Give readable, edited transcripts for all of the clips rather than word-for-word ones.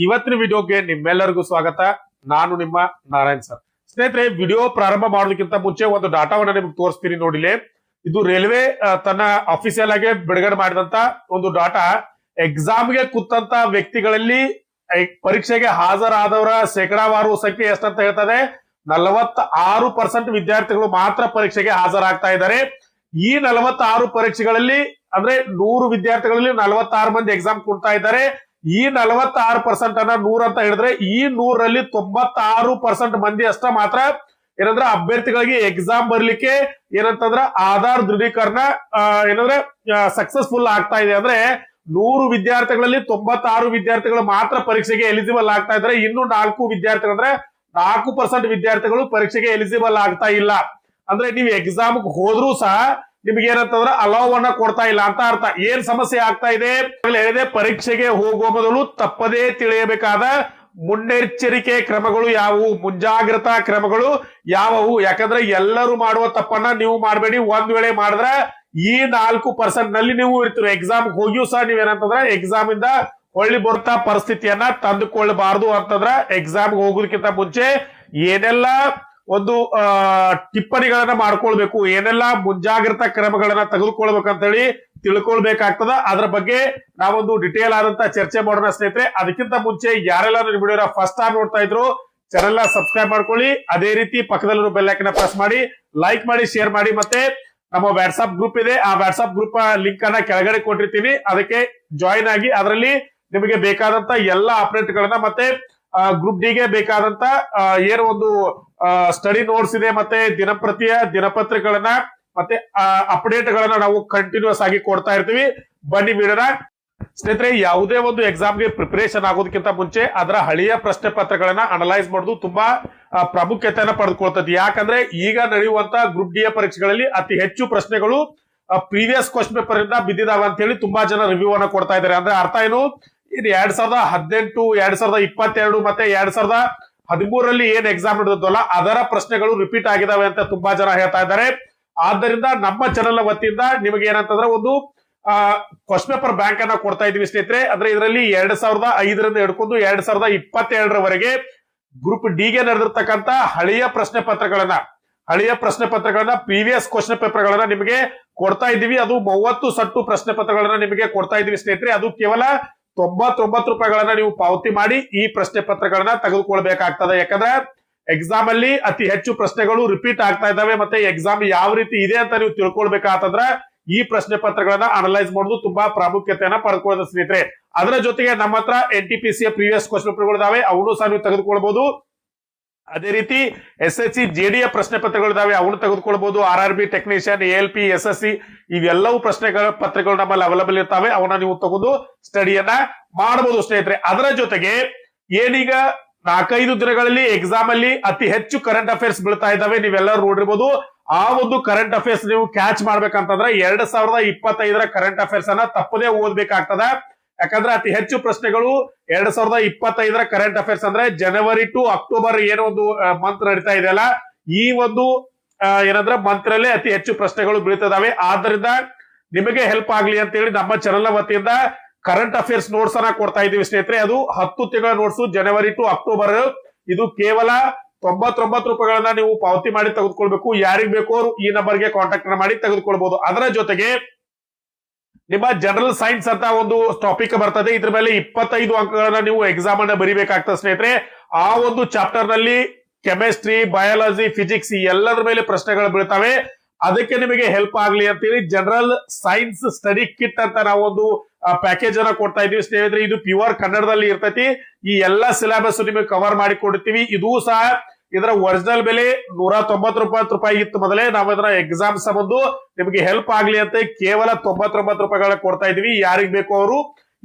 ಇವತ್ತಿನ ವಿಡಿಯೋಗೆ ನಿಮ್ಮೆಲ್ಲರಿಗೂ ಸ್ವಾಗತ. ನಾನು ನಿಮ್ಮ ನಾರಾಯಣ್ ಸರ್. ಸ್ನೇಹಿತರೆ, ವಿಡಿಯೋ ಪ್ರಾರಂಭ ಮಾಡೋದಕ್ಕಿಂತ ಮುಂಚೆ ಒಂದು ಡಾಟಾವನ್ನ ನಿಮ್ಗೆ ತೋರಿಸ್ತೀನಿ ನೋಡಿಲೆ. ಇದು ರೈಲ್ವೆ ತನ್ನ ಅಫಿಸಿಯಲ್ ಆಗಿ ಬಿಡುಗಡೆ ಮಾಡಿದಂತ ಒಂದು ಡಾಟಾ. ಎಕ್ಸಾಮ್ಗೆ ಕೂತಂತ ವ್ಯಕ್ತಿಗಳಲ್ಲಿ ಪರೀಕ್ಷೆಗೆ ಹಾಜರಾದವರ ಶೇಕಡಾವಾರು ಸಂಖ್ಯೆ ಎಷ್ಟಂತ ಹೇಳ್ತದೆ. 46% ವಿದ್ಯಾರ್ಥಿಗಳು ಮಾತ್ರ ಪರೀಕ್ಷೆಗೆ ಹಾಜರಾಗ್ತಾ ಇದ್ದಾರೆ. ಈ 46 ಪರೀಕ್ಷೆಗಳಲ್ಲಿ ಅಂದ್ರೆ 100 ವಿದ್ಯಾರ್ಥಿಗಳಲ್ಲಿ 46 ಮಂದಿ ಎಕ್ಸಾಮ್ ಕೊಡ್ತಾ ಇದ್ದಾರೆ. ಈ 46% ಅನ್ನ 100 ಅಂತ ಹೇಳಿದ್ರೆ ಈ 100ರಲ್ಲಿ 96% ಮಂದಿ ಅಷ್ಟ ಮಾತ್ರ ಏನಂದ್ರೆ ಅಭ್ಯರ್ಥಿಗಳಿಗೆ ಎಕ್ಸಾಮ್ ಬರ್ಲಿಕ್ಕೆ ಏನಂತಂದ್ರ ಆಧಾರ್ ದೃಢೀಕರಣ ಏನಂದ್ರೆ ಸಕ್ಸಸ್ಫುಲ್ ಆಗ್ತಾ ಇದೆ. ಅಂದ್ರೆ 100 ವಿದ್ಯಾರ್ಥಿಗಳಲ್ಲಿ 96 ವಿದ್ಯಾರ್ಥಿಗಳು ಮಾತ್ರ ಪರೀಕ್ಷೆಗೆ ಎಲಿಜಿಬಲ್ ಆಗ್ತಾ ಇದ್ದಾರೆ. ಇನ್ನು 4 ವಿದ್ಯಾರ್ಥಿಗಳು ಅಂದ್ರೆ 4% ವಿದ್ಯಾರ್ಥಿಗಳು ಪರೀಕ್ಷೆಗೆ ಎಲಿಜಿಬಲ್ ಆಗ್ತಾ ಇಲ್ಲ. ಅಂದ್ರೆ ನೀವು ಎಕ್ಸಾಮ್ ಹೋದ್ರೂ ಸಹ ನಿಮ್ಗೆ ಏನಂತಂದ್ರೆ ಅಲೋವನ್ನ ಕೊಡ್ತಾ ಇಲ್ಲ ಅಂತ ಅರ್ಥ. ಏನ್ ಸಮಸ್ಯೆ ಆಗ್ತಾ ಇದೆ ಹೇಳಿದೆ, ಪರೀಕ್ಷೆಗೆ ಹೋಗುವ ಮೊದಲು ತಪ್ಪದೇ ತಿಳಿಯಬೇಕಾದ ಮುನ್ನೆಚ್ಚರಿಕೆ ಕ್ರಮಗಳು ಯಾವುವು, ಮುಂಜಾಗ್ರತಾ ಕ್ರಮಗಳು ಯಾವುವು. ಯಾಕಂದ್ರೆ ಎಲ್ಲರೂ ಮಾಡುವ ತಪ್ಪನ್ನ ನೀವು ಮಾಡಬೇಡಿ. ಒಂದ್ ವೇಳೆ ಮಾಡಿದ್ರೆ ಈ 4% ನಲ್ಲಿ ನೀವು ಇರ್ತೀರಿ. ಎಕ್ಸಾಮ್ ಹೋಗಿಯೂ ಸಹ ನೀವೇನಂತಂದ್ರೆ ಎಕ್ಸಾಮ್ ಇಂದ ಹೊಳ್ಳಿ ಬರ್ತಾ ಪರಿಸ್ಥಿತಿಯನ್ನ ತಂದುಕೊಳ್ಳಬಾರದು ಅಂತಂದ್ರ ಎಕ್ಸಾಮ್ ಹೋಗೋದಕ್ಕಿಂತ ಮುಂಚೆ ಏನೆಲ್ಲ ಒಂದು ಟಿಪ್ಪಣಿಗಳನ್ನ ಮಾಡ್ಕೊಳ್ಬೇಕು, ಏನೆಲ್ಲ ಮುಂಜಾಗ್ರತಾ ಕ್ರಮಗಳನ್ನ ತೆಗೆದುಕೊಳ್ಬೇಕಂತ ಹೇಳಿ ತಿಳ್ಕೊಳ್ಬೇಕಾಗ್ತದ. ಅದ್ರ ಬಗ್ಗೆ ನಾವೊಂದು ಡಿಟೇಲ್ ಆದಂತ ಚರ್ಚೆ ಮಾಡೋಣ ಸ್ನೇಹಿತರೆ. ಅದಕ್ಕಿಂತ ಮುಂಚೆ ಯಾರೆಲ್ಲ ವಿಡಿಯೋನ ಫಸ್ಟ್ ಟೈಮ್ ನೋಡ್ತಾ ಇದ್ರು ಚಾನೆಲ್ ಸಬ್ಸ್ಕ್ರೈಬ್ ಮಾಡ್ಕೊಳ್ಳಿ. ಅದೇ ರೀತಿ ಪಕ್ಕದಲ್ಲಿರೋ ಬೆಲ್ ಐಕಾನ್ ಪ್ರೆಸ್ ಮಾಡಿ, ಲೈಕ್ ಮಾಡಿ, ಶೇರ್ ಮಾಡಿ. ಮತ್ತೆ ನಮ್ಮ ವಾಟ್ಸ್ಆಪ್ ಗ್ರೂಪ್ ಇದೆ, ಆ ವಾಟ್ಸ್ಆಪ್ ಗ್ರೂಪ್ ಲಿಂಕ್ ಅನ್ನ ಕೆಳಗಡೆ ಕೊಟ್ಟಿರ್ತೀನಿ, ಅದಕ್ಕೆ ಜಾಯಿನ್ ಆಗಿ ಅದರಲ್ಲಿ ನಿಮಗೆ ಬೇಕಾದಂತ ಎಲ್ಲ ಅಪ್ಡೇಟ್ ಗಳನ್ನ ಮತ್ತೆ ಗ್ರೂಪ್ ಡಿಗೆ ಬೇಕಾದಂತ ಏನು ಒಂದು ಸ್ಟಡಿ ನೋಟ್ಸ್ ಇದೆ ಮತ್ತೆ ದಿನಪತ್ರಿಕೆಗಳನ್ನ ಮತ್ತೆ ಅಪ್ಡೇಟ್ ಗಳನ್ನ ನಾವು ಕಂಟಿನ್ಯೂಸ್ ಆಗಿ ಕೊಡ್ತಾ ಇರ್ತೀವಿ. ಬನ್ನಿ ವಿಡಿಯೋನ. ಸ್ನೇಹಿತರೆ, ಯಾವುದೇ ಒಂದು ಎಕ್ಸಾಮ್ಗೆ ಪ್ರಿಪರೇಷನ್ ಆಗೋದಕ್ಕಿಂತ ಮುಂಚೆ ಅದರ ಹಳೆಯ ಪ್ರಶ್ನೆ ಪತ್ರಗಳನ್ನ ಅನಲೈಸ್ ಮಾಡೋದು ತುಂಬಾ ಪ್ರಾಮುಖ್ಯತೆಯನ್ನ ಪಡೆದುಕೊಳ್ತದೆ. ಯಾಕಂದ್ರೆ ಈಗ ನಡೆಯುವಂತ ಗ್ರೂಪ್ ಡಿ ಪರೀಕ್ಷೆಗಳಲ್ಲಿ ಅತಿ ಹೆಚ್ಚು ಪ್ರಶ್ನೆಗಳು ಪ್ರೀವಿಯಸ್ ಕ್ವಶನ್ ಪೇಪರ್ ಇಂದ ಬಿದ್ದಿದಾವ ಅಂತ ಹೇಳಿ ತುಂಬಾ ಜನ ರಿವ್ಯೂ ಅನ್ನ ಕೊಡ್ತಾ ಇದ್ದಾರೆ. ಅಂದ್ರೆ ಅರ್ಥ ಏನು, ಇದು 2018, 2022 ಮತ್ತೆ 2013ರಲ್ಲಿ ಏನ್ ಎಕ್ಸಾಮ್ ನಡೆದಲ್ಲ ಅದರ ಪ್ರಶ್ನೆಗಳು ರಿಪೀಟ್ ಆಗಿದಾವೆ ಅಂತ ತುಂಬಾ ಜನ ಹೇಳ್ತಾ ಇದ್ದಾರೆ. ಆದ್ದರಿಂದ ನಮ್ಮ ಚಾನೆಲ್ ವತಿಯಿಂದ ನಿಮಗೆ ಏನಂತಂದ್ರೆ ಒಂದು ಕ್ವಶನ್ ಪೇಪರ್ ಬ್ಯಾಂಕ್ ಅನ್ನ ಕೊಡ್ತಾ ಇದೀವಿ ಸ್ನೇಹಿತರೆ. ಅಂದ್ರೆ ಇದರಲ್ಲಿ 2005ರಿಂದ ಹಿಡ್ಕೊಂಡು 2022ರವರೆಗೆ ಗ್ರೂಪ್ ಡಿಗೆ ನಡೆದಿರ್ತಕ್ಕಂತ ಹಳೆಯ ಪ್ರಶ್ನೆ ಪತ್ರಗಳನ್ನ ಪ್ರೀವಿಯಸ್ ಕ್ವಶನ್ ಪೇಪರ್ ಗಳನ್ನ ನಿಮಗೆ ಕೊಡ್ತಾ ಇದೀವಿ. ಅದು 30 ಸಟ್ಟು ಪ್ರಶ್ನೆ ಪತ್ರಗಳನ್ನ ನಿಮಗೆ ಕೊಡ್ತಾ ಇದೀವಿ ಸ್ನೇಹಿತರೆ. ಅದು ಕೇವಲ 99 ರೂಪಾಯಿಗಳನ್ನ ನೀವು ಪಾವತಿ ಮಾಡಿ ಈ ಪ್ರಶ್ನೆ ಪತ್ರಗಳನ್ನ ತೆಗೆದುಕೊಳ್ಬೇಕಾಗ್ತದೆ. ಯಾಕಂದ್ರೆ ಎಕ್ಸಾಮ್ ಅಲ್ಲಿ ಅತಿ ಹೆಚ್ಚು ಪ್ರಶ್ನೆಗಳು ರಿಪೀಟ್ ಆಗ್ತಾ ಇದಾವೆ. ಮತ್ತೆ ಎಕ್ಸಾಮ್ ಯಾವ ರೀತಿ ಇದೆ ಅಂತ ನೀವು ತಿಳ್ಕೊಳ್ಬೇಕಾತಂದ್ರ ಈ ಪ್ರಶ್ನೆ ಪತ್ರಗಳನ್ನ ಅನಲೈಸ್ ಮಾಡೋದು ತುಂಬಾ ಪ್ರಾಮುಖ್ಯತೆಯನ್ನ ಪಡೆದುಕೊಳ್ಳೋದು ಸ್ನೇಹಿತರೆ. ಅದರ ಜೊತೆಗೆ ನಮ್ಮ ಹತ್ರ NTPC ಪ್ರೀವಿಯಸ್ ಕ್ವಶನ್ ಪೇಪರ್ಗಳು ಇದಾವೆ, ಅವನು ಸಹ ನೀವು ತೆಗೆದುಕೊಳ್ಬಹುದು. ಅದೇ ರೀತಿ SSC JD ಪ್ರಶ್ನೆ ಪತ್ರಗಳಿದಾವೆ, ಅವನು ತೆಗೆದುಕೊಳ್ಬಹುದು. RRB ಟೆಕ್ನಿಷಿಯನ್, ALP, SSC ಇವೆಲ್ಲವೂ ಪ್ರಶ್ನೆಗಳ ಪತ್ರಗಳು ನಮ್ಮಲ್ಲಿ ಅವೈಲಬಲ್ ಇರ್ತಾವೆ. ಅವನ್ನ ನೀವು ತಗೊಂಡು ಸ್ಟಡಿಯನ್ನ ಮಾಡಬಹುದು ಸ್ನೇಹಿತರೆ. ಅದರ ಜೊತೆಗೆ ಏನೀಗ 4-5 ದಿನಗಳಲ್ಲಿ ಎಕ್ಸಾಮ್ ಅಲ್ಲಿ ಅತಿ ಹೆಚ್ಚು ಕರೆಂಟ್ ಅಫೇರ್ಸ್ ಬೀಳ್ತಾ ಇದ್ದಾವೆ, ನೀವೆಲ್ಲರೂ ನೋಡಿರ್ಬೋದು. ಆ ಒಂದು ಕರೆಂಟ್ ಅಫೇರ್ಸ್ ನೀವು ಕ್ಯಾಚ್ ಮಾಡ್ಬೇಕಂತಂದ್ರೆ 2025ರ ಕರೆಂಟ್ ಅಫೇರ್ಸ್ ಅನ್ನ ತಪ್ಪದೇ ಓದ್ಬೇಕಾಗ್ತದ. ಯಾಕಂದ್ರೆ ಅತಿ ಹೆಚ್ಚು ಪ್ರಶ್ನೆಗಳು 2025ರ ಕರೆಂಟ್ ಅಫೇರ್ಸ್ ಅಂದ್ರೆ ಜನವರಿ ಟು ಅಕ್ಟೋಬರ್ ಏನೋ ಒಂದು ಮಂತ್ ನಡೀತಾ ಇದೆಯಲ್ಲ, ಈ ಒಂದು ಏನಂದ್ರೆ ಮಂತ್ ನಲ್ಲಿ ಅತಿ ಹೆಚ್ಚು ಪ್ರಶ್ನೆಗಳು ಬೀಳ್ತಿದಾವೆ. ಆದ್ರಿಂದ ನಿಮಗೆ ಹೆಲ್ಪ್ ಆಗ್ಲಿ ಅಂತ ಹೇಳಿ ನಮ್ಮ ಚಾನೆಲ್ ವತಿಯಿಂದ ಕರೆಂಟ್ ಅಫೇರ್ಸ್ ನೋಟ್ಸ್ ಅನ್ನ ಕೊಡ್ತಾ ಇದೀವಿ ಸ್ನೇಹಿತರೆ. ಅದು 10 ತಿಂಗಳ ನೋಟ್ಸ್, ಜನವರಿ ಟು ಅಕ್ಟೋಬರ್. ಇದು ಕೇವಲ 99 ರೂಪಾಯಿಗಳನ್ನ ನೀವು ಪಾವತಿ ಮಾಡಿ ತೆಗೆದುಕೊಳ್ಬೇಕು. ಯಾರಿಗ್ ಬೇಕೋ ಅವರು ಈ ನಂಬರ್ಗೆ ಕಾಂಟ್ಯಾಕ್ಟ್ ಮಾಡಿ ತೆಗೆದುಕೊಳ್ಬಹುದು. ಅದರ ಜೊತೆಗೆ ನಿಮ್ಮ ಜನರಲ್ ಸೈನ್ಸ್ ಅಂತ ಒಂದು ಟಾಪಿಕ್ ಬರ್ತದೆ. ಇದ್ರ ಮೇಲೆ 25 ಅಂಕಗಳನ್ನ ನೀವು ಎಕ್ಸಾಮ್ ಅನ್ನ ಬರಿಬೇಕಾಗ್ತದೆ ಸ್ನೇಹಿತರೆ. ಆ ಒಂದು ಚಾಪ್ಟರ್ ನಲ್ಲಿ ಕೆಮಿಸ್ಟ್ರಿ, ಬಯಾಲಜಿ, ಫಿಸಿಕ್ಸ್ ಎಲ್ಲದರ ಮೇಲೆ ಪ್ರಶ್ನೆಗಳು ಬೀಳ್ತವೆ. ಅದಕ್ಕೆ ನಿಮಗೆ ಹೆಲ್ಪ್ ಆಗ್ಲಿ ಅಂತೇಳಿ ಜನರಲ್ ಸೈನ್ಸ್ ಸ್ಟಡಿ ಕಿಟ್ ಅಂತ ನಾವು ಒಂದು ಪ್ಯಾಕೇಜ್ ಅನ್ನ ಕೊಡ್ತಾ ಇದೀವಿ ಸ್ನೇಹಿತರೆ. ಇದು ಪ್ಯೂರ್ ಕನ್ನಡದಲ್ಲಿ ಇರ್ತೈತಿ. ಈ ಎಲ್ಲಾ ಸಿಲೆಬಸ್ ನಿಮಗೆ ಕವರ್ ಮಾಡಿ ಕೊಡ್ತೀವಿ. ಇದು ಸಹ ಇದರ ಒರಿಜಿನಲ್ ಬೆಲೆ 199 ರೂಪಾಯಿ ಇತ್ತು ಮೊದಲೇ. ನಾವು ಇದರ ಎಕ್ಸಾಮ್ಸ್ ಬಂದು ನಿಮಗೆ ಹೆಲ್ಪ್ ಆಗ್ಲಿ ಅಂತ ಕೇವಲ 99 ರೂಪಾಯಿಗಳ ಕೊಡ್ತಾ ಇದೀವಿ. ಯಾರಿಗ್ ಬೇಕು ಅವರು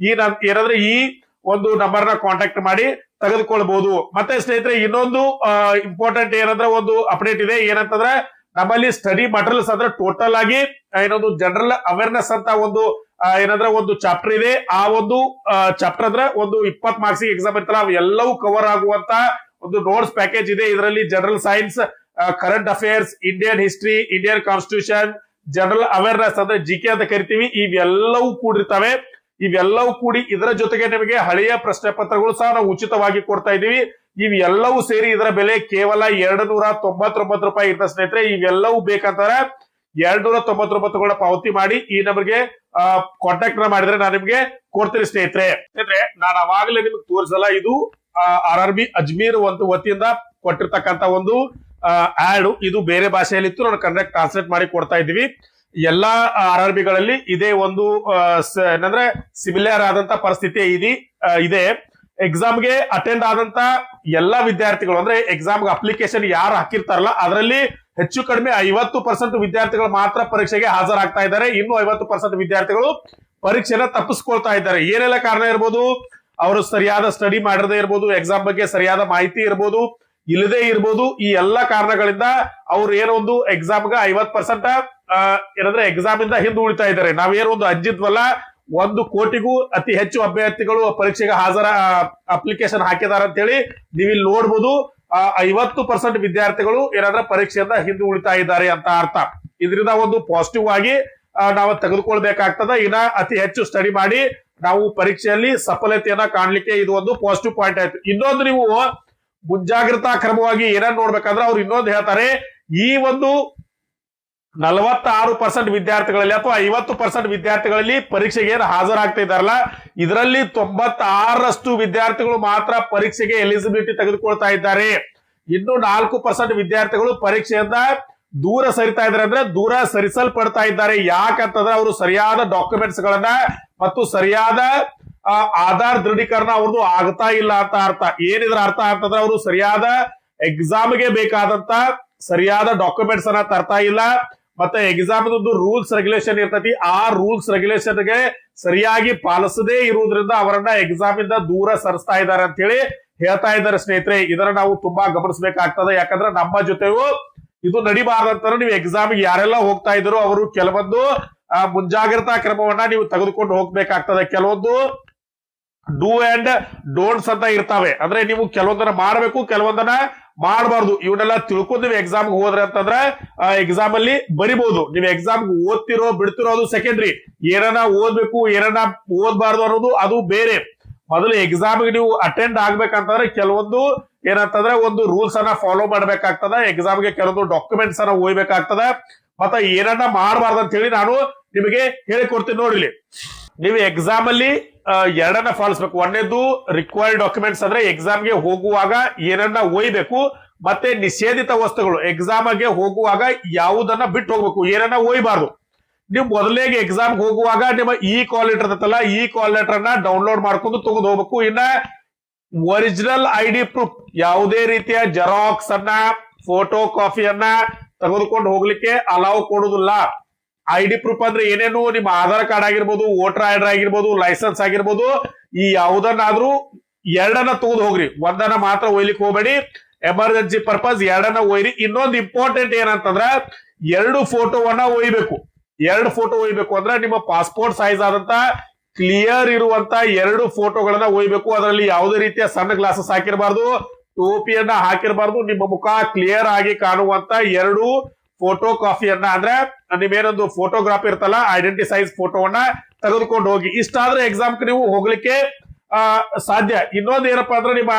ಏನಾದ್ರೆ ಈ ಒಂದು ನಂಬರ್ ನ ಕಾಂಟ್ಯಾಕ್ಟ್ ಮಾಡಿ ತೆಗೆದುಕೊಳ್ಬಹುದು. ಮತ್ತೆ ಸ್ನೇಹಿತರೆ, ಇನ್ನೊಂದು ಇಂಪಾರ್ಟೆಂಟ್ ಏನಂದ್ರೆ ಒಂದು ಅಪ್ಡೇಟ್ ಇದೆ. ಏನಂತಂದ್ರೆ ನಮ್ಮಲ್ಲಿ ಸ್ಟಡಿ ಮಟೀರಿಯಲ್ಸ್ ಅಂದ್ರೆ ಟೋಟಲ್ ಆಗಿ ಏನೊಂದು ಜನರಲ್ ಅವೇರ್ನೆಸ್ ಅಂತ ಒಂದು ಏನಂದ್ರೆ ಒಂದು ಚಾಪ್ಟರ್ ಇದೆ. ಆ ಒಂದು ಚಾಪ್ಟರ್ ಅಂದ್ರೆ ಒಂದು 20 ಮಾರ್ಕ್ಸ್ ಎಕ್ಸಾಮ್ ಇರ್ತಲ್ಲ, ಅವು ಎಲ್ಲವೂ ಕವರ್ ಆಗುವಂತ ಒಂದು ನೋಟ್ಸ್ ಪ್ಯಾಕೇಜ್ ಇದೆ. ಇದರಲ್ಲಿ general science, current affairs, Indian history, Indian constitution, general awareness ಅಂದ್ರೆ GK ಅಂತ ಕರಿತೀವಿ, ಇವೆಲ್ಲವೂ ಕೂಡಿರ್ತವೆ. ಇವೆಲ್ಲವೂ ಕೂಡಿ ಇದರ ಜೊತೆಗೆ ನಿಮಗೆ ಹಳೆಯ ಪ್ರಶ್ನೆ ಪತ್ರಗಳು ಸಹ ನಾವು ಉಚಿತವಾಗಿ ಕೊಡ್ತಾ ಇದೀವಿ. ಇವೆಲ್ಲವೂ ಸೇರಿ ಇದರ ಬೆಲೆ ಕೇವಲ 299 ರೂಪಾಯಿ ಇರ್ತದೆ ಸ್ನೇಹಿತರೆ. ಇವೆಲ್ಲವೂ ಬೇಕಂತಾರೆ 299 ಪಾವತಿ ಮಾಡಿ ಈ ನಮಗೆ ಕಾಂಟ್ಯಾಕ್ಟ್ ಮಾಡಿದ್ರೆ ನಾನು ನಿಮ್ಗೆ ಕೊಡ್ತೀನಿ ಸ್ನೇಹಿತರೆ. ನಾನು ಅವಾಗಲೇ ನಿಮ್ಗೆ ತೋರಿಸಲ್ಲ, ಇದು RRB ಅಜ್ಮೀರ್ ಒಂದು ವತಿಯಿಂದ ಕೊಟ್ಟಿರ್ತಕ್ಕಂತ ಒಂದು ಆಡ್. ಇದು ಬೇರೆ ಭಾಷೆಯಲ್ಲಿತ್ತು, ನಾನು ಕನ್ನಡ ಟ್ರಾನ್ಸ್ಲೇಟ್ ಮಾಡಿ ಕೊಡ್ತಾ ಇದ್ದೀವಿ. ಎಲ್ಲಾ RRBಗಳಲ್ಲಿ ಇದೇ ಒಂದು ಏನಂದ್ರೆ ಸಿಮಿಲರ್ ಆದಂತ ಪರಿಸ್ಥಿತಿ ಇದೆ. ಎಕ್ಸಾಮ್ಗೆ ಅಟೆಂಡ್ ಆದಂತ ಎಲ್ಲಾ ವಿದ್ಯಾರ್ಥಿಗಳು ಅಂದ್ರೆ ಎಕ್ಸಾಮ್ಗೆ ಅಪ್ಲಿಕೇಶನ್ ಯಾರು ಹಾಕಿರ್ತಾರಲ್ಲ ಅದರಲ್ಲಿ ಹೆಚ್ಚು ಕಡಿಮೆ 50% ವಿದ್ಯಾರ್ಥಿಗಳು ಮಾತ್ರ ಪರೀಕ್ಷೆಗೆ ಹಾಜರಾಗ್ತಾ ಇದ್ದಾರೆ. ಇನ್ನು 50% ವಿದ್ಯಾರ್ಥಿಗಳು ಪರೀಕ್ಷೆನ ತಪ್ಪಿಸ್ಕೊಳ್ತಾ ಇದ್ದಾರೆ. ಏನೆಲ್ಲ ಕಾರಣ ಇರ್ಬೋದು? ಅವರು ಸರಿಯಾದ ಸ್ಟಡಿ ಮಾಡಿರದೇ ಇರ್ಬೋದು, ಎಕ್ಸಾಮ್ ಬಗ್ಗೆ ಸರಿಯಾದ ಮಾಹಿತಿ ಇರ್ಬೋದು, ಇಲ್ಲದೆ ಇರ್ಬೋದು. ಈ ಎಲ್ಲಾ ಕಾರಣಗಳಿಂದ ಅವ್ರು ಏನೋ ಒಂದು ಎಕ್ಸಾಮ್ಗೆ 50% ಏನಂದ್ರೆ ಎಕ್ಸಾಮ್ ಇಂದ ಹಿಂದೆ ಉಳಿತಾ ಇದ್ದಾರೆ. ನಾವೇನೋ ಒಂದು ಅಂಜಿದ್ವಲ್ಲ, 1 ಕೋಟಿಗೂ ಅತಿ ಹೆಚ್ಚು ಅಭ್ಯರ್ಥಿಗಳು ಪರೀಕ್ಷೆಗೆ ಅಪ್ಲಿಕೇಶನ್ ಹಾಕಿದಾರ ಅಂತ ಹೇಳಿ ನೀವು ಇಲ್ಲಿ ನೋಡ್ಬೋದು. 50% ವಿದ್ಯಾರ್ಥಿಗಳು ಏನಾದ್ರೆ ಪರೀಕ್ಷೆಯಿಂದ ಹಿಂದೆ ಉಳಿತಾ ಇದ್ದಾರೆ ಅಂತ ಅರ್ಥ. ಇದರಿಂದ ಒಂದು ಪಾಸಿಟಿವ್ ಆಗಿ ನಾವು ತೆಗೆದುಕೊಳ್ಬೇಕಾಗ್ತದ. ಇನ್ನ ಅತಿ ಹೆಚ್ಚು ಸ್ಟಡಿ ಮಾಡಿ ನಾವು ಪರೀಕ್ಷೆಯಲ್ಲಿ ಸಫಲತೆಯನ್ನ ಕಾಣ್ಲಿಕ್ಕೆ ಇದು ಒಂದು ಪಾಸಿಟಿವ್ ಪಾಯಿಂಟ್ ಆಯ್ತು. ಇನ್ನೊಂದು ನೀವು ಮುಂಜಾಗ್ರತಾ ಕ್ರಮವಾಗಿ ಏನನ್ನ ನೋಡ್ಬೇಕಂದ್ರೆ ಅವ್ರು ಇನ್ನೊಂದು ಹೇಳ್ತಾರೆ, ಈ ಒಂದು 46% ವಿದ್ಯಾರ್ಥಿಗಳಲ್ಲಿ ಅಥವಾ 50% ವಿದ್ಯಾರ್ಥಿಗಳಲ್ಲಿ ಪರೀಕ್ಷೆಗೆ ಹಾಜರಾಗ್ತಾ ಇದ್ದಾರಲ್ಲ, ಇದರಲ್ಲಿ 96% ವಿದ್ಯಾರ್ಥಿಗಳು ಮಾತ್ರ ಪರೀಕ್ಷೆಗೆ ಎಲಿಜಿಬಿಲಿಟಿ ತೆಗೆದುಕೊಳ್ತಾ ಇದ್ದಾರೆ. ಇನ್ನು 4% ವಿದ್ಯಾರ್ಥಿಗಳು ಪರೀಕ್ಷೆಯಿಂದ ದೂರ ಸರಿತಾ ಇದ್ದಾರೆ, ಅಂದ್ರೆ ದೂರ ಸರಿಸಲ್ಪಡ್ತಾ ಇದ್ದಾರೆ. ಯಾಕಂತಂದ್ರೆ ಅವರು ಸರಿಯಾದ ಡಾಕ್ಯುಮೆಂಟ್ಸ್ ಗಳನ್ನ ಮತ್ತು ಸರಿಯಾದ ಆಧಾರ್ ದೃಢೀಕರಣ ಅವ್ರದ್ದು ಆಗ್ತಾ ಇಲ್ಲ ಅಂತ ಅರ್ಥ. ಏನಿದ್ರ ಅರ್ಥ ಅಂತಂದ್ರೆ ಅವರು ಸರಿಯಾದ ಎಕ್ಸಾಮ್ಗೆ ಬೇಕಾದಂತ ಸರಿಯಾದ ಡಾಕ್ಯುಮೆಂಟ್ಸ್ ಅನ್ನ ತರ್ತಾ ಇಲ್ಲ. ಮತ್ತೆ ಎಕ್ಸಾಮ್ ರೂಲ್ಸ್ ರೆಗ್ಯುಲೇಷನ್ ಇರ್ತೈತಿ, ಆ ರೂಲ್ಸ್ ರೆಗ್ಯುಲೇಷನ್ ಗೆ ಸರಿಯಾಗಿ ಪಾಲಿಸದೇ ಇರುವುದರಿಂದ ಅವರನ್ನ ಎಕ್ಸಾಮ್ ಇಂದ ದೂರ ಸರಿಸ್ತಾ ಇದ್ದಾರೆ ಅಂತ ಹೇಳಿ ಹೇಳ್ತಾ ಇದ್ದಾರೆ ಸ್ನೇಹಿತರೆ. ಇದನ್ನ ನಾವು ತುಂಬಾ ಗಮನಿಸಬೇಕಾಗ್ತದೆ. ಯಾಕಂದ್ರೆ ನಮ್ಮ ಜೊತೆಗೂ ಇದು ನಡಿಬಾರ್ದಂತ ನೀವು ಎಕ್ಸಾಮ್ಗೆ ಯಾರೆಲ್ಲ ಹೋಗ್ತಾ ಇದ್ರು ಅವರು ಕೆಲವೊಂದು ಮುಂಜಾಗ್ರತಾ ಕ್ರಮವನ್ನ ನೀವು ತೆಗೆದುಕೊಂಡು ಹೋಗ್ಬೇಕಾಗ್ತದೆ. ಕೆಲವೊಂದು ಡೂ ಅಂಡ್ ಡೋಂಟ್ಸ್ ಅಂತ ಇರ್ತಾವೆ. ಅಂದ್ರೆ ನೀವು ಕೆಲವೊಂದನ್ನ ಮಾಡಬೇಕು, ಕೆಲವೊಂದನ್ನ ಮಾಡಬಾರ್ದು. ಇವನ್ನೆಲ್ಲ ತಿಳ್ಕೊಂಡು ನೀವು ಎಕ್ಸಾಮ್ಗೆ ಹೋದ್ರೆ ಅಂತಂದ್ರೆ ಎಕ್ಸಾಮ್ ಅಲ್ಲಿ ಬರಿಬಹುದು. ನೀವು ಎಕ್ಸಾಮ್ಗೆ ಓದ್ತಿರೋ ಬಿಡ್ತಿರೋ ಅದು ಸೆಕೆಂಡ್ರಿ. ಏನನ್ನ ಓದ್ಬೇಕು ಏನನ್ನ ಓದ್ಬಾರ್ದು ಅನ್ನೋದು ಅದು ಬೇರೆ. ಮೊದಲು ಎಕ್ಸಾಮ್ಗೆ ನೀವು ಅಟೆಂಡ್ ಆಗ್ಬೇಕಂತಂದ್ರೆ ಕೆಲವೊಂದು ಏನಂತಂದ್ರೆ ಒಂದು ರೂಲ್ಸ್ ಅನ್ನ ಫಾಲೋ ಮಾಡ್ಬೇಕಾಗ್ತದ. ಎಕ್ಸಾಮ್ಗೆ ಕೆಲವೊಂದು ಡಾಕ್ಯುಮೆಂಟ್ಸ್ ಅನ್ನ ಓದ್ಬೇಕಾಗ್ತದ. ಮತ್ತೆ ಏನನ್ನ ಮಾಡಬಾರ್ದು ಅಂತ ಹೇಳಿ ನಾನು ನಿಮಗೆ ಹೇಳಿಕೊಡ್ತೀನಿ. ನೋಡಿಲಿ, ನೀವು ಎಕ್ಸಾಮ್ ಅಲ್ಲಿ ಎರಡನ್ನ ಪಾಲಿಸಬೇಕು. ಒಂದೇದು ರಿಕ್ವೈರ್ಡ್ ಡಾಕ್ಯುಮೆಂಟ್ಸ್ ಅಂದ್ರೆ ಎಕ್ಸಾಮ್ಗೆ ಹೋಗುವಾಗ ಏನನ್ನ ಒಯ್ಬೇಕು, ಮತ್ತೆ ನಿಷೇಧಿತ ವಸ್ತುಗಳು ಎಕ್ಸಾಮ್ಗೆ ಹೋಗುವಾಗ ಯಾವುದನ್ನ ಬಿಟ್ಟು ಹೋಗ್ಬೇಕು, ಏನನ್ನ ಒಯ್ಬಾರ್ದು. ನೀವು ಮೊದಲೇಗೆ ಎಕ್ಸಾಮ್ಗೆ ಹೋಗುವಾಗ ನಿಮ್ಮ ಕಾಲ್ ಲೆಟರ್ ಇರ್ತಲ್ಲ, ಕಾಲ್ ಲೆಟರ್ ಅನ್ನ ಡೌನ್ಲೋಡ್ ಮಾಡ್ಕೊಂಡು ತಗೊಂಡು ಹೋಗ್ಬೇಕು. ಇನ್ನ ಒರಿಜಿನಲ್ ID ಪ್ರೂಫ್ ಯಾವುದೇ ರೀತಿಯ ಜೆರಾಕ್ಸ್ ಅನ್ನ ಫೋಟೋ ಕಾಪಿಯನ್ನ ತೆಗೆದುಕೊಂಡು ಹೋಗ್ಲಿಕ್ಕೆ ಅಲೌ ಕೊಡುದಿಲ್ಲ. ID ಪ್ರೂಫ್ ಅಂದ್ರೆ ಏನೇನು ನಿಮ್ಮ ಆಧಾರ್ ಕಾರ್ಡ್ ಆಗಿರ್ಬೋದು, ವೋಟರ್ ಐಡಿ ಆಗಿರ್ಬೋದು, ಲೈಸೆನ್ಸ್ ಆಗಿರ್ಬೋದು, ಈ ಯಾವುದನ್ನಾದ್ರೂ ಎರಡನ್ನ ತೆಗೆದು ಹೋಗ್ರಿ, ಒಂದನ್ನ ಮಾತ್ರ ಒಯ್ಲಿಕ್ಕೆ ಹೋಗ್ಬೇಡಿ. ಎಮರ್ಜೆನ್ಸಿ ಪರ್ಪಸ್ ಎರಡನ್ನ ಒಯ್ರಿ. ಇನ್ನೊಂದು ಇಂಪಾರ್ಟೆಂಟ್ ಏನಂತಂದ್ರ 2 ಫೋಟೋವನ್ನ ಒಯ್ಬೇಕು. 2 ಫೋಟೋ ಒಯ್ಬೇಕು ಅಂದ್ರೆ ನಿಮ್ಮ ಪಾಸ್ಪೋರ್ಟ್ ಸೈಜ್ ಆದಂತ ಕ್ಲಿಯರ್ ಇರುವಂತ 2 ಫೋಟೋಗಳನ್ನ ಒಯ್ಬೇಕು. ಅದರಲ್ಲಿ ಯಾವುದೇ ರೀತಿಯ ಸಣ್ಣ ಗ್ಲಾಸಸ್ ಹಾಕಿರಬಾರ್ದು, ಟೋಪಿಯನ್ನ ಹಾಕಿರಬಾರ್ದು. ನಿಮ್ಮ ಮುಖ ಕ್ಲಿಯರ್ ಆಗಿ ಕಾಣುವಂತ 2 ಫೋಟೋ ಕಾಪಿಯನ್ನ ಅಂದ್ರೆ ನಿಮ್ಮೇನೊಂದು ಫೋಟೋಗ್ರಾಫ್ ಇರ್ತಲ್ಲ, ಐಡೆಂಟಿ ಸೈಜ್ ಫೋಟೋವನ್ನ ತೆಗೆದುಕೊಂಡು ಹೋಗಿ. ಇಷ್ಟಾದ್ರೆ ಎಕ್ಸಾಮ್ಗೆ ನೀವು ಹೋಗ್ಲಿಕ್ಕೆ ಸಾಧ್ಯ. ಇನ್ನೊಂದು ಏನಪ್ಪಾ ಅಂದ್ರೆ ನಿಮ್ಮ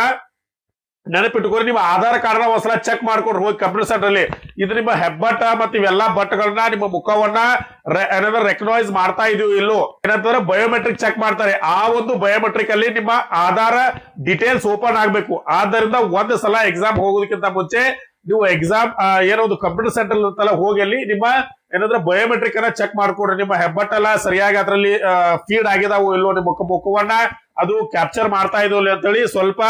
ನೆನಪಿಟ್ಟುಕೊಂಡು ನಿಮ್ಮ ಆಧಾರ್ ಕಾರ್ಡ್ ಒಂದ್ಸಲ ಚೆಕ್ ಮಾಡ್ಕೊಂಡು ಹೋಗಿ ಕಂಪ್ಯೂಟರ್ ಸೆಂಟರ್ ಅಲ್ಲಿ. ಇದು ನಿಮ್ಮ ಹೆಬ್ಬಟ್ಟ ಮತ್ತೆ ಇವೆಲ್ಲಾ ಬಟ್ಟಗಳನ್ನ ನಿಮ್ಮ ಮುಖವನ್ನ ಏನಾದ್ರು ರೆಕಗ್ನೈಸ್ ಮಾಡ್ತಾ ಇದೀವಿ ಇಲ್ಲೋ ಏನಂತಂದ್ರೆ ಬಯೋಮೆಟ್ರಿಕ್ ಚೆಕ್ ಮಾಡ್ತಾರೆ. ಆ ಒಂದು ಬಯೋಮೆಟ್ರಿಕ್ ಅಲ್ಲಿ ನಿಮ್ಮ ಆಧಾರ್ ಡೀಟೇಲ್ಸ್ ಓಪನ್ ಆಗ್ಬೇಕು. ಆದ್ದರಿಂದ ಒಂದು ಸಲ ಎಕ್ಸಾಮ್ ಹೋಗೋದಕ್ಕಿಂತ ಮುಂಚೆ ನೀವು ಎಕ್ಸಾಮ್ ಏನೋ ಒಂದು ಕಂಪ್ಯೂಟರ್ ಸೆಂಟರ್ ಅಂತಲ್ಲ ಹೋಗಿ ಅಲ್ಲಿ ನಿಮ್ಮ ಏನಂದ್ರೆ ಬಯೋಮೆಟ್ರಿಕ್ ಅನ್ನ ಚೆಕ್ ಮಾಡ್ಕೊಡ್ರಿ. ನಿಮ್ಮ ಹೆಬ್ಬಟ್ಟೆಲ್ಲ ಸರಿಯಾಗಿ ಅದರಲ್ಲಿ ಫೀಡ್ ಆಗಿದಾವು ಇಲ್ಲೋ, ನಿಮ್ಮ ಮುಖವನ್ನ ಅದು ಕ್ಯಾಪ್ಚರ್ ಮಾಡ್ತಾ ಇದ್ವು ಅಂತ ಹೇಳಿ ಸ್ವಲ್ಪ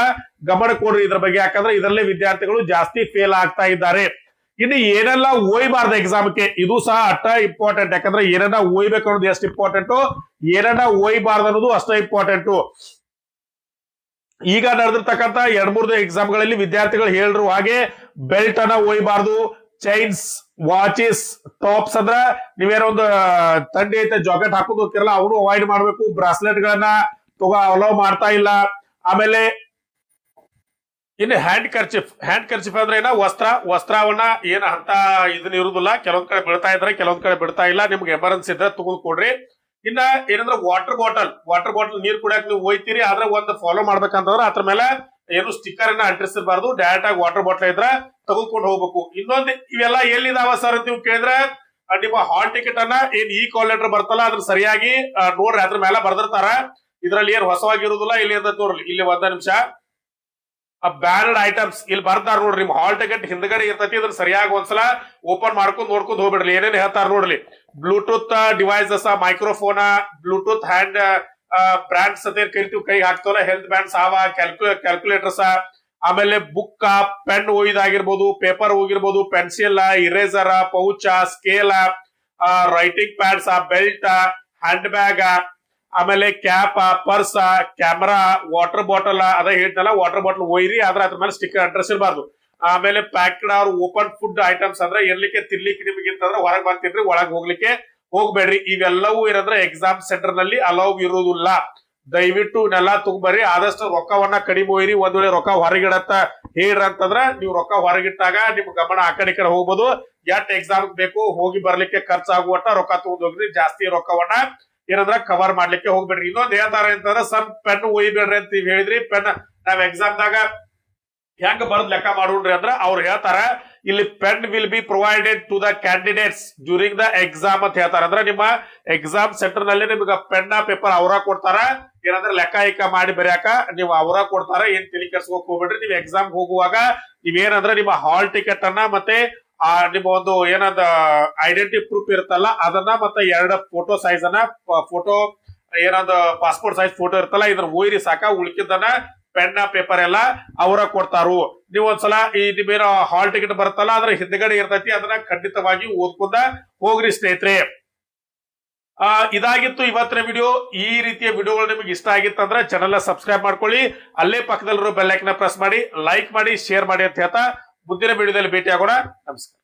ಗಮನ ಕೊಡ್ರಿ ಇದ್ರ ಬಗ್ಗೆ. ಯಾಕಂದ್ರೆ ಇದರಲ್ಲಿ ವಿದ್ಯಾರ್ಥಿಗಳು ಜಾಸ್ತಿ ಫೇಲ್ ಆಗ್ತಾ ಇದ್ದಾರೆ. ಇನ್ನು ಏನೆಲ್ಲ ಓಯ್ಬಾರ್ದು ಎಕ್ಸಾಮ್ಗೆ, ಇದು ಸಹ ಅಷ್ಟ ಇಂಪಾರ್ಟೆಂಟ್. ಯಾಕಂದ್ರೆ ಏನನ್ನ ಓಯ್ಬೇಕು ಅನ್ನೋದು ಎಷ್ಟು ಇಂಪಾರ್ಟೆಂಟು, ಏನನ್ನ ಓಯ್ಬಾರ್ದು ಅನ್ನೋದು ಅಷ್ಟ ಇಂಪಾರ್ಟೆಂಟು. ಈಗ ನಡೆದಿರ್ತಕ್ಕಂಥ 2-3 ಎಕ್ಸಾಮ್ಗಳಲ್ಲಿ ವಿದ್ಯಾರ್ಥಿಗಳು ಹೇಳಿರುವ ಹಾಗೆ ಬೆಲ್ಟ್ ಅನ್ನ ಒಯ್ಬಾರ್ದು, ಚೈನ್ಸ್, ವಾಚಸ್, ಟಾಪ್ಸ್ ಅಂದ್ರ ನೀವೇನೋ ಒಂದು ತಂಡಿ ಐತೆ ಜಾಕೆಟ್ ಹಾಕೋದು ಹೋಗ್ತಿರಲ್ಲ ಅವನು ಅವಾಯ್ಡ್ ಮಾಡ್ಬೇಕು. ಬ್ರಾಸ್ಲೆಟ್ ಗಳನ್ನ ಅಲೋ ಮಾಡ್ತಾ ಇಲ್ಲ. ಆಮೇಲೆ ಇನ್ನು ಹ್ಯಾಂಡ್ ಕರ್ಚಿಫ್ ಅಂದ್ರೆ ಏನ ವಸ್ತ್ರವನ್ನ ಏನ ಅಂತ ಇದನ್ನ ಇರುದಿಲ್ಲ. ಕೆಲವೊಂದ್ ಕಡೆ ಬಿಡ್ತಾ ಇದ್ರೆ ಕೆಲವೊಂದ್ ಕಡೆ ಬಿಡ್ತಾ ಇಲ್ಲ. ನಿಮ್ಗೆ ಎಮರ್ಜೆನ್ಸಿ ಇದ್ರೆ ತಗೊಂಡ್ ಕೊಡ್ರಿ. ಇನ್ನ ಏನಂದ್ರೆ ವಾಟರ್ ಬಾಟಲ್ ನೀರ್ ಕುಡಿಯಕ್ ನೀವು ಹೋಯ್ತೀರಿ, ಆದ್ರೆ ಒಂದು ಫಾಲೋ ಮಾಡ್ಬೇಕಂತಂದ್ರೆ ಅದ್ರ ಮೇಲೆ ಏನು ಸ್ಟಿಕ್ಕರ್ ಅನ್ನ ಅಂಟಿಸಿರಬಾರ್ದು, ಡೈರೆಕ್ಟ್ ಆಗಿ ವಾಟರ್ ಬಾಟಲ್ ಇದ್ರ ತೆಗೆದುಕೊಂಡು ಹೋಗ್ಬೇಕು. ಇನ್ನೊಂದು ಇವೆಲ್ಲ ಎಲ್ಲಿದಾವ ಸರ್ ಅಂತ ನೀವು ಕೇಳಿದ್ರೆ, ನಿಮ್ಮ ಹಾಲ್ ಟಿಕೆಟ್ ಅನ್ನ ಏನ್ ಈ ಕಾಲ್ ಲೆಟರ್ ಬರ್ತಲ್ಲ ಅದ್ರ ಸರಿಯಾಗಿ ನೋಡ್ರಿ, ಅದ್ರ ಮೇಲೆ ಬರ್ದಿರ್ತಾರ. ಇದ್ರಲ್ಲಿ ಏನ್ ಹೊಸವಾಗಿರುದಿಲ್ಲ. ಇಲ್ಲಿ ಇರ್ತೈತಿ ನೋಡ್ರಿ, ಇಲ್ಲಿ ಒಂದ ನಿಮಿಷ ಬ್ಯಾನರ್ಡ್ ಐಟಮ್ಸ್ ಇಲ್ಲಿ ಬರ್ತಾರ ನೋಡ್ರಿ. ನಿಮ್ ಹಾಲ್ ಟಿಕೆಟ್ ಹಿಂದ್ಗಡೆ ಇರ್ತೈತಿ, ಇದನ್ನ ಸರಿಯಾಗಿ ಒಂದ್ಸಲ ಓಪನ್ ಮಾಡ್ಕೊಂಡ್ ನೋಡ್ಕೊಂಡ್ ಹೋಗ್ಬಿಡ್ರಿ. ಏನೇನ್ ಹೇಳ್ತಾರ ನೋಡ್ರಿ, Bluetooth devices, microphone, Bluetooth hand brands ಅಂತ ಏನ್ ಕರಿತೀವಿ, ಕೈಗೆ ಹಾಕ್ತವಲ್ಲ, ಹೆಲ್ತ್ ಬ್ಯಾಂಡ್ಸ್ ಆವ, ಕ್ಯಾಲ್ಕುಲೇಟರ್ಸ್, ಆಮೇಲೆ ಬುಕ್, ಪೆನ್ ಹೋಗಿದಾಗಿರ್ಬೋದು, ಪೇಪರ್ ಹೋಗಿರ್ಬೋದು, pencil, eraser, pouch, scale, writing pads, belt, hand bag, ಆಮೇಲೆ cap, purse, camera, water bottle, ಅದೇ ಹೇಳ್ತಲ್ಲ ವಾಟರ್ ಬಾಟಲ್ ಒಯ್ರಿ, ಆದ್ರೆ ಅದ್ರ ಮೇಲೆ ಸ್ಟಿಕ್ಕರ್ ಅಡ್ರೆಸ್ ಇರಬಾರ್ದು. ಆಮೇಲೆ packed R open food items ಅಂದ್ರೆ ಇರ್ಲಿಕ್ಕೆ ತಿನ್ಲಿಕ್ಕೆ ನಿಮಗಿಂತಂದ್ರೆ ಹೊರಗೆ ಬಂತಿದ್ರಿ, ಒಳಗೆ ಹೋಗ್ಲಿಕ್ಕೆ ಹೋಗ್ಬೇಡ್ರಿ. ಇವೆಲ್ಲವೂ ಏನಂದ್ರೆ ಎಕ್ಸಾಮ್ ಸೆಂಟರ್ ನಲ್ಲಿ ಅಲೌ ಇರುವುದಿಲ್ಲ. ದಯವಿಟ್ಟು ಇವನ್ನೆಲ್ಲ ತಗೊಂಬರ್ರಿ. ಆದಷ್ಟು ರೊಕ್ಕವನ್ನ ಕಡಿಮೆ ಒಯ್ರಿ. ಒಂದ್ ವೇಳೆ ರೊಕ್ಕ ಹೊರಗಿಡತ್ತ ಹೇಳ್ರಿ ಅಂತಂದ್ರ ನೀವು ರೊಕ್ಕ ಹೊರಗಿಟ್ಟಾಗ ನಿಮ್ ಗಮನ ಆ ಕಡೆ ಹೋಗ್ಬೋದು. ಎಟ್ ಎಕ್ಸಾಮ್ ಬೇಕು ಹೋಗಿ ಬರ್ಲಿಕ್ಕೆ ಖರ್ಚಾಗುವಟ್ಟ ರೊಕ್ಕ ತಗೊಂಡ್ ಹೋಗ್ರಿ. ಜಾಸ್ತಿ ರೊಕ್ಕವನ್ನ ಏನಂದ್ರ ಕವರ್ ಮಾಡ್ಲಿಕ್ಕೆ ಹೋಗ್ಬೇಡ್ರಿ. ಇನ್ನೊಂದ್ ಹೇಳ್ತಾರ ಅಂತಂದ್ರ ಸರ್ ಪೆನ್ ಒಯ್ಬೇಡ್ರಿ ಅಂತ ನೀವ್ ಹೇಳಿದ್ರಿ. ಪೆನ್ ನಾವ್ ಎಕ್ಸಾಮ್ ದಾಗ ಹೆಂಗ್ ಬರ್ದ್ ಲೆಕ್ಕ ಮಾಡೋಣ್ರಿ ಅಂದ್ರ ಅವ್ರು ಹೇಳ್ತಾರ, ಇಲ್ಲಿ pen will be provided to the candidates during the exam ಅಂತ ಹೇಳ್ತಾರ. ಅಂದ್ರೆ ನಿಮ್ಮ ಎಕ್ಸಾಮ್ ಸೆಂಟರ್ ನಲ್ಲಿ ನಿಮ್ಗೆ ಪೆನ್ ಪೇಪರ್ ಅವರ ಕೊಡ್ತಾರ. ಏನಂದ್ರೆ ಲೆಕ್ಕ ಮಾಡಿ ಬರೆಯಾಕ ನೀವು ಅವರ ಕೊಡ್ತಾರ. ಏನ್ ತಲೆ ಕೆಡ್ಸ್ಕೋಕ್ ಹೋಗ್ಬೇಡ್ರಿ. ನೀವು ಎಕ್ಸಾಮ್ ಹೋಗುವಾಗ ನೀವೇನಂದ್ರೆ ನಿಮ್ಮ ಹಾಲ್ ಟಿಕೆಟ್ ಅನ್ನ ಮತ್ತೆ ನಿಮ್ಮ ಒಂದು ಏನಂದ ಐಡೆಂಟಿ ಪ್ರೂಫ್ ಇರುತ್ತಲ್ಲ ಅದನ್ನ ಮತ್ತೆ 2 ಫೋಟೋ ಸೈಜ್ ಅನ್ನ ಫೋಟೋ ಏನಂದ ಪಾಸ್ಪೋರ್ಟ್ ಸೈಜ್ ಫೋಟೋ ಇರ್ತಲ್ಲ ಇದನ್ನ ಒಯ್ರಿ ಸಾಕ. ಉಳ್ಕಿದ್ದನ್ನ ಪೆನ್ ಪೇಪರ್ ಎಲ್ಲ ಅವರ ಕೊಡ್ತಾರು. ನೀವು ಒಂದ್ಸಲ ಈ ನಿಮ್ಮೇನೋ ಹಾಲ್ ಟಿಕೆಟ್ ಬರುತ್ತಲ್ಲ ಅದ್ರ ಹಿಂದ್ಗಡೆ ಇರ್ತೈತಿ, ಅದನ್ನ ಖಂಡಿತವಾಗಿ ಓದ್ಕೊಂಡ ಹೋಗ್ರಿ ಸ್ನೇಹಿತರೆ. ಇದಾಗಿತ್ತು ಇವತ್ತಿನ ವಿಡಿಯೋ. ಈ ರೀತಿಯ ವಿಡಿಯೋಗಳು ನಿಮಗೆ ಇಷ್ಟ ಆಗಿತ್ತಂದ್ರೆ ಚಾನೆಲ್ ಸಬ್ಸ್ಕ್ರೈಬ್ ಮಾಡ್ಕೊಳ್ಳಿ. ಅಲ್ಲೇ ಪಕ್ಕದಲ್ಲಿರೋ ಬೆಲ್ ಐಕನ್ ಪ್ರೆಸ್ ಮಾಡಿ, ಲೈಕ್ ಮಾಡಿ, ಶೇರ್ ಮಾಡಿ ಅಂತ ಹೇಳ್ತಾ ಮುಂದಿನ ವಿಡಿಯೋದಲ್ಲಿ ಭೇಟಿ ಆಗೋಣ. ನಮಸ್ಕಾರ.